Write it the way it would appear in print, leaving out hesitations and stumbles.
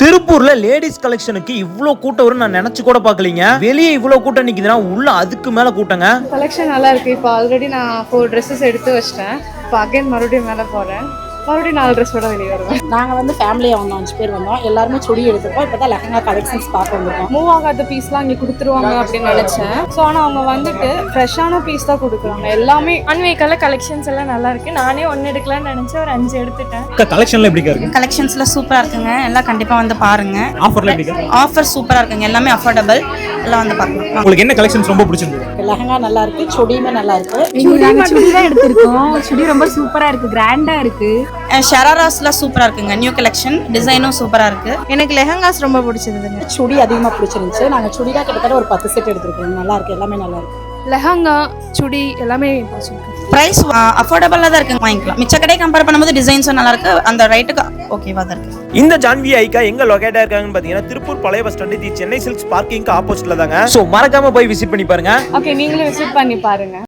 திருப்பூர்ல லேடிஸ் கலெக்ஷனுக்கு இவ்ளோ கூட்டம் வரும் நான் நினைச்சு கூட பாக்கலீங்க. வெளியே இவ்ளோ கூட்டம் நிக்குதுன்னா உள்ள அதுக்கு மேல கூட்டங்க. கலெக்ஷன் நல்லா இருக்கு. இப்போ ஆல்ரெடி நான் 4 ட்ரெஸ்ஸஸ் எடுத்து வச்சிட்டேன். இப்போ அகைன் மறுபடியும் மேலே போறேன். மறுபடியும் 4 ட்ரெஸ்ஸோட வெளியே வருவேன். நாங்கள் வந்து ஃபேமிலியாக வந்தோம், 5 பேர் வந்தோம். எல்லாருமே சுடி எடுத்துருக்கோம். இப்போ தான் லெஹங்கா கலெக்ஷன்ஸ் பார்க்க வந்திருக்கோம். மூவ் ஆகாத பீஸ்லாம் இங்கே கொடுத்துருவாங்க அப்படின்னு நினச்சேன். ஸோ ஆனால் அவங்க வந்துட்டு ஃப்ரெஷ்ஷான பீஸ் தான் கொடுக்குறாங்க. எல்லாமே அன்வேக்கால கலெக்ஷன்ஸ் எல்லாம் நல்லா இருக்கு. நானே 1 எடுக்கலாம்னு நினைச்சேன், ஒரு 5 எடுத்துட்டேன். கலெக்ஷன்ல எப்படி இருக்கு? கலெக்ஷன்ஸ்ல சூப்பரா இருக்குங்க. எல்லாம் கண்டிப்பா வந்து பாருங்க. ஆஃபர்ல எப்படி இருக்கு? ஆஃபர் சூப்பரா இருக்குங்க. எல்லாமே அஃபோர்டபுள். எல்லாம் வந்து பார்க்கலாம். உங்களுக்கு என்ன கலெக்ஷன்ஸ் ரொம்ப பிடிச்சிருந்தது? லெஹங்கா நல்லா இருக்கு, சுடியுமே நல்லா இருக்கு. சுடி தான் எடுத்திருக்கோம். சுடி ரொம்ப சூப்பரா இருக்கு, கிராண்டா இருக்கு. ஷராராஸ்ல சூப்பரா இருக்குங்க. நியூ கலெக்ஷன், டிசைனும் சூப்பரா இருக்கு. எனக்கு லெஹங்காஸ் ரொம்ப பிடிச்சதுங்க. சுடி அதிகமாக பிடிச்சிருந்துச்சு. நாங்கள் சுடி தான் கிட்டத்தட்ட ஒரு 10 செட் எடுத்திருக்கோம். நல்லா இருக்கு, எல்லாமே நல்லா இருக்கு. லெஹங்கா சுடி எல்லாமே பிடிச்சிருக்கு. பிரைஸ் அஃபோர்டபுளா தான் இருக்கு, வாங்கிக்கலாம். மிச்ச கடை கம்பேர் பண்ணும்போது டிசைன்ஸும் நல்லா இருக்கு. அந்த ரேட்டுக்கு ஓகேவா தான் இருக்கு. இந்த ஜான்வி ஐக்கா எங்க லொகேட்டா இருக்காங்கன்னு பாத்தீங்கன்னா திருப்பூர் பழைய பஸ் ஸ்டாண்ட் தி சென்னை சில்க்ஸ் பார்க்கிங்க்கு ஆப்போசிட்ல தாங்க. சோ மறக்காம போய் விசிட் பண்ணி பாருங்க. ஓகே, நீங்களும் விசிட் பண்ணி பாருங்க.